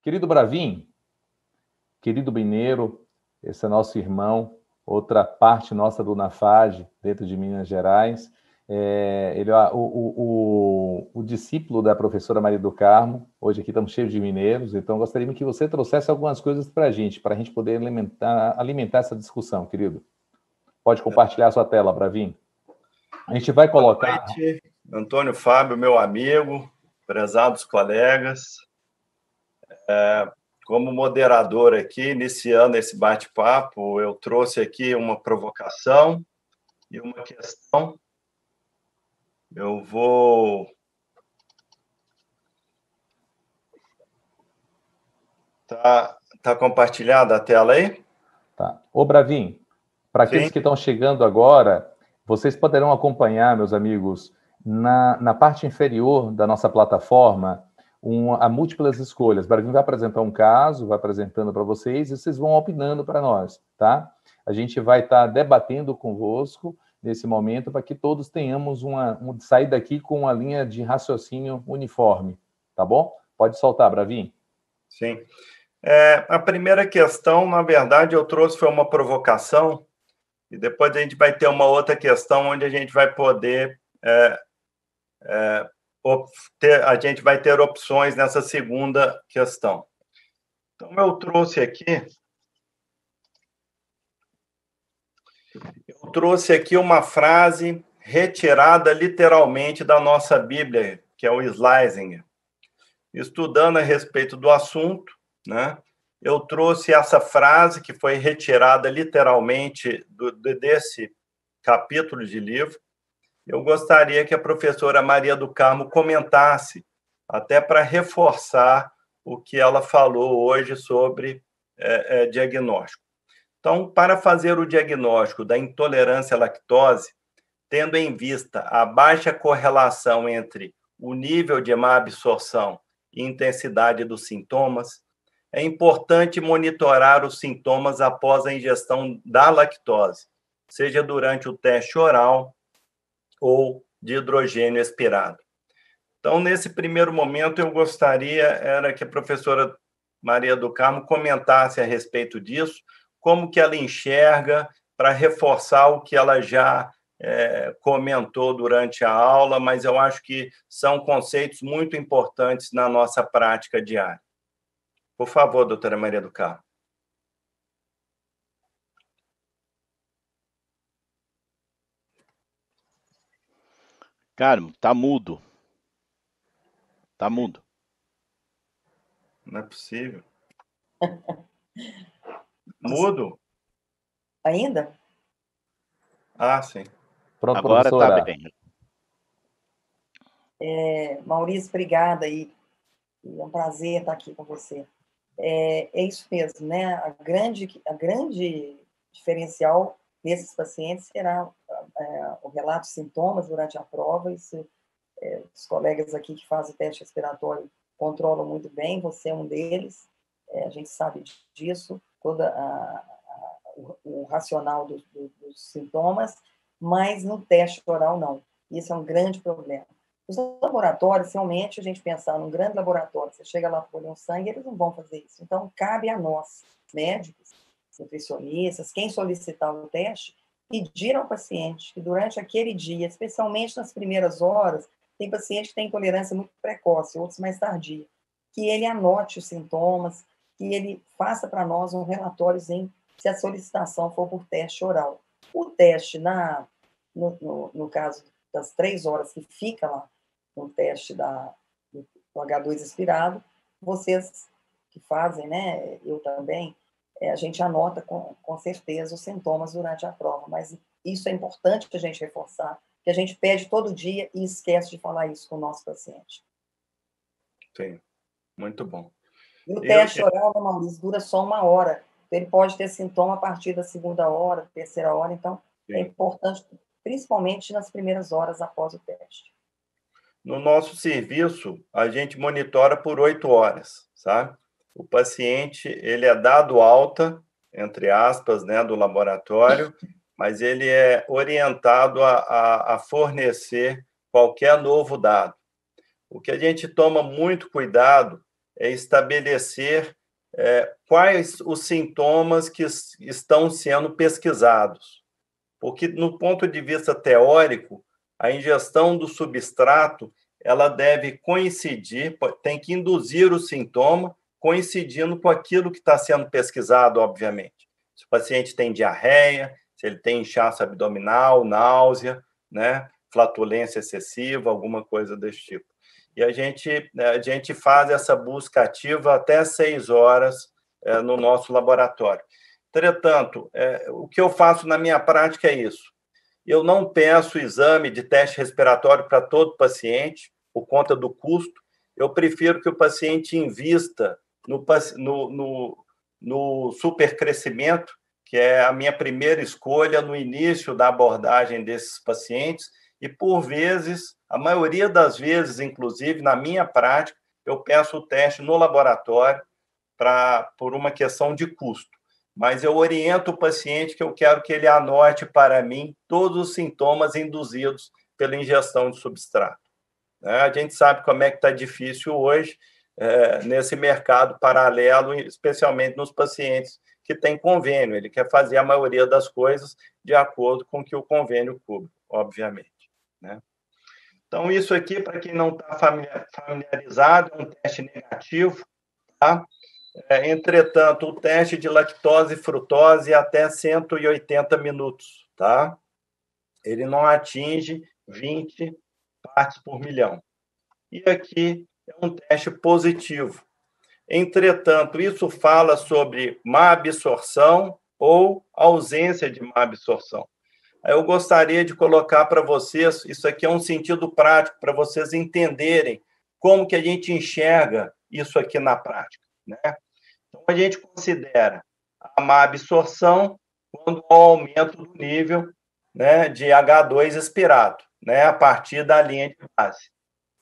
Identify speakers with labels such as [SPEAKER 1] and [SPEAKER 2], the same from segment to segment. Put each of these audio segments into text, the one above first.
[SPEAKER 1] Querido Bravin, querido Mineiro, esse é nosso irmão, outra parte nossa do NAFAGE, dentro de Minas Gerais. Ele é o discípulo da professora Maria do Carmo. Hoje aqui estamos cheios de mineiros, então gostaria que você trouxesse algumas coisas para a gente poder alimentar essa discussão, querido. Pode compartilhar a sua tela, Bravin. A gente vai colocar...
[SPEAKER 2] Boa noite, Antônio Fábio, meu amigo, prezados colegas. Como moderador aqui, iniciando esse bate-papo, eu trouxe aqui uma provocação e uma questão. Eu vou... Tá compartilhada a tela aí?
[SPEAKER 1] Tá. Ô, Bravin, para aqueles que estão chegando agora, vocês poderão acompanhar, meus amigos, na parte inferior da nossa plataforma, há múltiplas escolhas. O Bravin vai apresentar um caso, vai apresentando para vocês, e vocês vão opinando para nós, tá? A gente vai estar debatendo convosco nesse momento, para que todos tenhamos sair daqui com uma linha de raciocínio uniforme, tá bom? Pode soltar, Bravin.
[SPEAKER 2] Sim. A primeira questão, na verdade, eu trouxe foi uma provocação, e depois a gente vai ter uma outra questão onde a gente vai poder a gente vai ter opções nessa segunda questão. Então, eu trouxe aqui uma frase retirada literalmente da nossa Bíblia, que é o Schlesinger. Estudando a respeito do assunto, né, eu trouxe essa frase que foi retirada literalmente desse capítulo de livro. Eu gostaria que a professora Maria do Carmo comentasse, até para reforçar o que ela falou hoje sobre diagnóstico. Então, para fazer o diagnóstico da intolerância à lactose, tendo em vista a baixa correlação entre o nível de má absorção e intensidade dos sintomas, é importante monitorar os sintomas após a ingestão da lactose, seja durante o teste oral ou de hidrogênio expirado. Então, nesse primeiro momento, eu gostaria que a professora Maria do Carmo comentasse a respeito disso, como que ela enxerga, para reforçar o que ela já comentou durante a aula, mas eu acho que são conceitos muito importantes na nossa prática diária. Por favor, doutora Maria do Carmo.
[SPEAKER 3] Carmo, tá mudo. Tá mudo.
[SPEAKER 2] Não é possível. Mudo?
[SPEAKER 4] Ainda?
[SPEAKER 2] Ah, sim.
[SPEAKER 1] Pronto,
[SPEAKER 3] agora
[SPEAKER 1] professora.
[SPEAKER 3] Tá bem.
[SPEAKER 4] Maurício, obrigada. É um prazer estar aqui com você. É isso mesmo, né? A grande diferencial desses pacientes será o relato de sintomas durante a prova. Isso, os colegas aqui que fazem teste respiratório controlam muito bem, você é um deles, a gente sabe disso, todo o racional dos sintomas, mas no teste oral não. Isso é um grande problema. Os laboratórios, realmente, a gente pensar num grande laboratório, você chega lá para colher um sangue, eles não vão fazer isso. Então, cabe a nós, médicos, nutricionistas, quem solicitar o teste, pedir ao paciente que durante aquele dia, especialmente nas primeiras horas, tem paciente que tem intolerância muito precoce, outros mais tardia, que ele anote os sintomas, que ele faça para nós um relatóriozinho se a solicitação for por teste oral. O teste, no caso das 3 horas que fica lá no teste do H2 expirado, vocês que fazem, né, eu também, a gente anota com certeza os sintomas durante a prova, mas isso é importante a gente reforçar, que a gente pede todo dia e esquece de falar isso com o nosso paciente.
[SPEAKER 2] Sim, muito bom.
[SPEAKER 4] E o teste oral, Maurício, dura só 1 hora. Ele pode ter sintoma a partir da 2ª hora, 3ª hora, então é importante, principalmente nas primeiras horas após o teste.
[SPEAKER 2] No nosso serviço, a gente monitora por 8 horas, sabe? O paciente, ele é dado alta, entre aspas, né, do laboratório, mas ele é orientado a fornecer qualquer novo dado. O que a gente toma muito cuidado é estabelecer quais os sintomas que estão sendo pesquisados. Porque, no ponto de vista teórico, a ingestão do substrato ela deve coincidir, tem que induzir o sintoma coincidindo com aquilo que está sendo pesquisado, obviamente. Se o paciente tem diarreia, se ele tem inchaço abdominal, náusea, né, flatulência excessiva, alguma coisa desse tipo. E a gente faz essa busca ativa até 6 horas no nosso laboratório. Entretanto, o que eu faço na minha prática é isso. Eu não peço exame de teste respiratório para todo paciente, por conta do custo. Eu prefiro que o paciente invista no supercrescimento, que é a minha primeira escolha no início da abordagem desses pacientes, e, por vezes, a maioria das vezes, inclusive, na minha prática, eu peço o teste no laboratório por uma questão de custo. Mas eu oriento o paciente que eu quero que ele anote para mim todos os sintomas induzidos pela ingestão de substrato. A gente sabe como é que está difícil hoje nesse mercado paralelo, especialmente nos pacientes que têm convênio. Ele quer fazer a maioria das coisas de acordo com o que o convênio cobre, obviamente. Então, isso aqui, para quem não está familiarizado, é um teste negativo, tá? Entretanto, o teste de lactose e frutose é até 180 minutos, tá? Ele não atinge 20 partes por milhão. E aqui é um teste positivo. Entretanto, isso fala sobre má absorção ou ausência de má absorção. Eu gostaria de colocar para vocês, isso aqui é um sentido prático, para vocês entenderem como que a gente enxerga isso aqui na prática, né? Então, a gente considera a má absorção quando há aumento do nível, né, de H2 expirado, né, a partir da linha de base.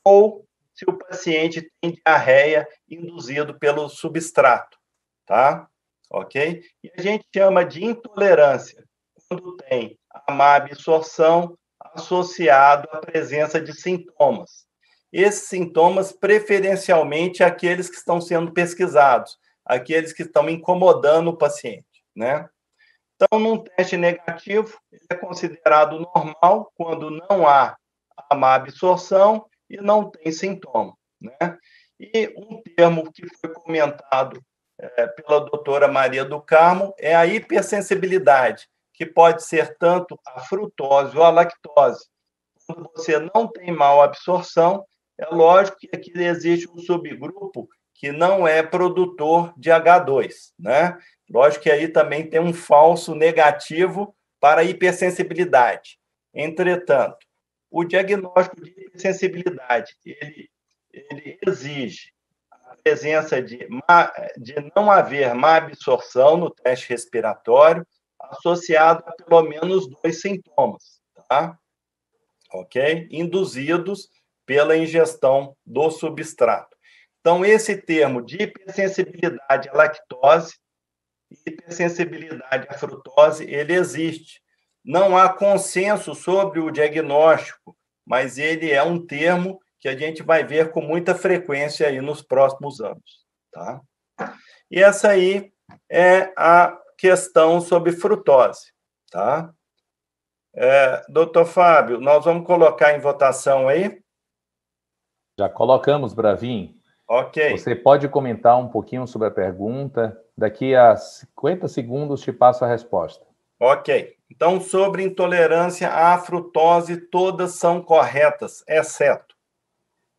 [SPEAKER 2] Ou se o paciente tem diarreia induzido pelo substrato, tá? Ok? E a gente chama de intolerância quando tem a má absorção associado à presença de sintomas. Esses sintomas, preferencialmente, aqueles que estão sendo pesquisados, aqueles que estão incomodando o paciente, né? Então, num teste negativo, ele é considerado normal quando não há a má absorção e não tem sintoma, né? E um termo que foi comentado pela doutora Maria do Carmo é a hipersensibilidade, que pode ser tanto a frutose ou a lactose. Quando você não tem mal absorção, é lógico que aqui existe um subgrupo que não é produtor de H2, né? Lógico que aí também tem um falso negativo para a hipersensibilidade. Entretanto, o diagnóstico de hipersensibilidade, ele exige a presença de não haver má absorção no teste respiratório, associado a pelo menos 2 sintomas, tá? Ok? Induzidos pela ingestão do substrato. Então, esse termo de hipersensibilidade à lactose e hipersensibilidade à frutose, ele existe. Não há consenso sobre o diagnóstico, mas ele é um termo que a gente vai ver com muita frequência aí nos próximos anos, tá? E essa aí é a questão sobre frutose, tá? Doutor Fábio, nós vamos colocar em votação aí?
[SPEAKER 1] Já colocamos, Bravin.
[SPEAKER 2] Ok.
[SPEAKER 1] Você pode comentar um pouquinho sobre a pergunta? Daqui a 50 segundos te passo a resposta.
[SPEAKER 2] Ok. Então, sobre intolerância à frutose, todas são corretas, exceto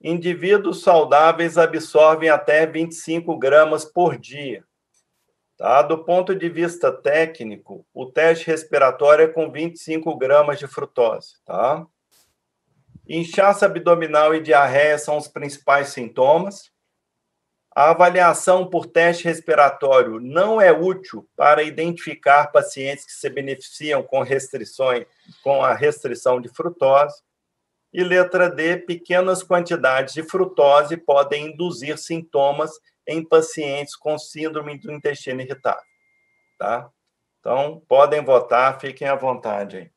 [SPEAKER 2] indivíduos saudáveis absorvem até 25 gramas por dia. Tá? Do ponto de vista técnico, o teste respiratório é com 25 gramas de frutose. Tá? Inchaço abdominal e diarreia são os principais sintomas. A avaliação por teste respiratório não é útil para identificar pacientes que se beneficiam com a restrição de frutose. E letra D, pequenas quantidades de frutose podem induzir sintomas em pacientes com síndrome do intestino irritável. Tá? Então, podem votar, fiquem à vontade aí.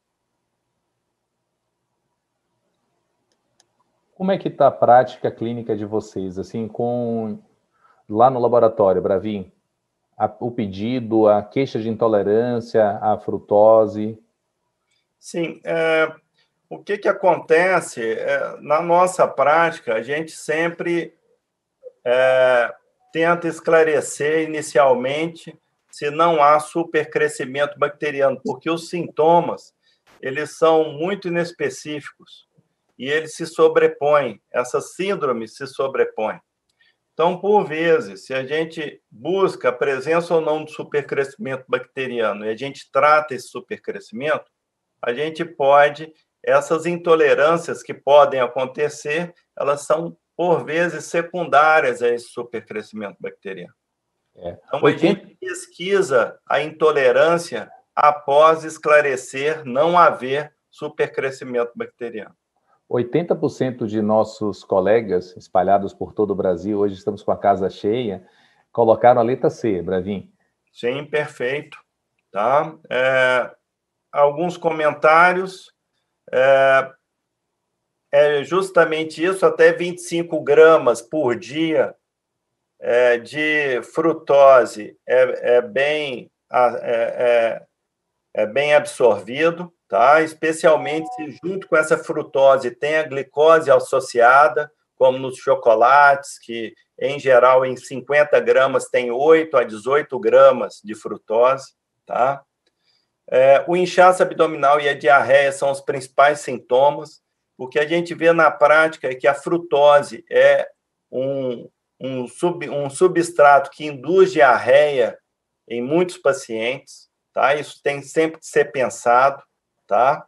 [SPEAKER 1] Como é que está a prática clínica de vocês, assim, com lá no laboratório, Bravin? O pedido, a queixa de intolerância à frutose?
[SPEAKER 2] Sim, o que acontece? Na nossa prática, a gente sempre tenta esclarecer inicialmente se não há supercrescimento bacteriano, porque os sintomas, eles são muito inespecíficos e eles se sobrepõem, essas síndromes se sobrepõem. Então, por vezes, se a gente busca a presença ou não de supercrescimento bacteriano e a gente trata esse supercrescimento, a gente pode, essas intolerâncias que podem acontecer, elas são, por vezes, secundárias a esse supercrescimento bacteriano. Então, a gente pesquisa a intolerância após esclarecer não haver supercrescimento bacteriano.
[SPEAKER 1] 80% de nossos colegas espalhados por todo o Brasil, hoje estamos com a casa cheia, colocaram a letra C, Bravin.
[SPEAKER 2] Sim, perfeito. Tá? Alguns comentários. É justamente isso, até 25 gramas por dia de frutose é bem absorvido, tá? Especialmente se junto com essa frutose tem a glicose associada, como nos chocolates, que em geral em 50 gramas tem 8 a 18 gramas de frutose, tá? O inchaço abdominal e a diarreia são os principais sintomas. O que a gente vê na prática é que a frutose é um substrato que induz diarreia em muitos pacientes, tá? Isso tem sempre que ser pensado, tá?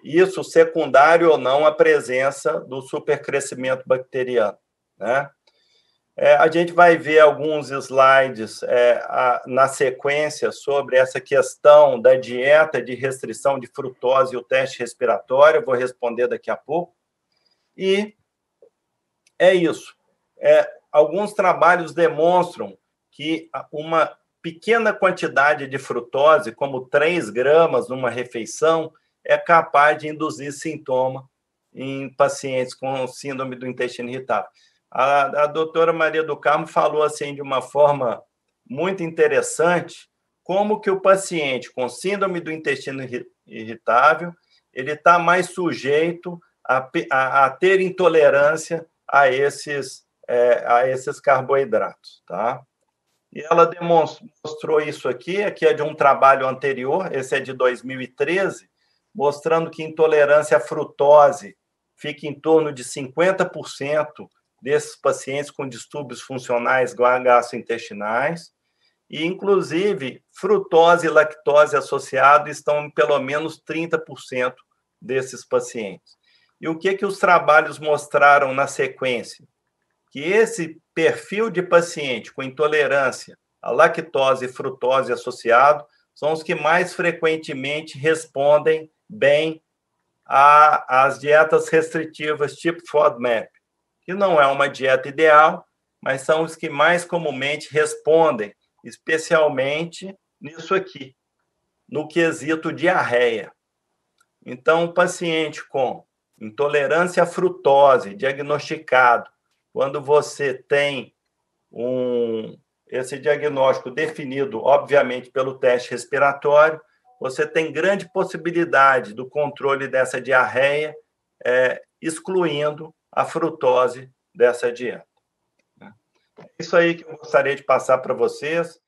[SPEAKER 2] Isso secundário ou não à presença do supercrescimento bacteriano, né? A gente vai ver alguns slides na sequência sobre essa questão da dieta de restrição de frutose e o teste respiratório. Eu vou responder daqui a pouco. E é isso. Alguns trabalhos demonstram que uma pequena quantidade de frutose, como 3 gramas numa refeição, é capaz de induzir sintoma em pacientes com síndrome do intestino irritável. A doutora Maria do Carmo falou assim de uma forma muito interessante como que o paciente com síndrome do intestino irritável ele está mais sujeito a ter intolerância a esses carboidratos, tá? E ela mostrou isso aqui é de um trabalho anterior, esse é de 2013, mostrando que intolerância à frutose fica em torno de 50% desses pacientes com distúrbios funcionais gastrointestinais, e, inclusive, frutose e lactose associados estão em pelo menos 30% desses pacientes. E o que os trabalhos mostraram na sequência? Que esse perfil de paciente com intolerância à lactose e frutose associado são os que mais frequentemente respondem bem às dietas restritivas tipo FODMAP, que não é uma dieta ideal, mas são os que mais comumente respondem, especialmente nisso aqui, no quesito diarreia. Então, o paciente com intolerância à frutose, diagnosticado, quando você tem esse diagnóstico definido, obviamente, pelo teste respiratório, você tem grande possibilidade do controle dessa diarreia, excluindo a frutose dessa dieta. É isso aí que eu gostaria de passar para vocês.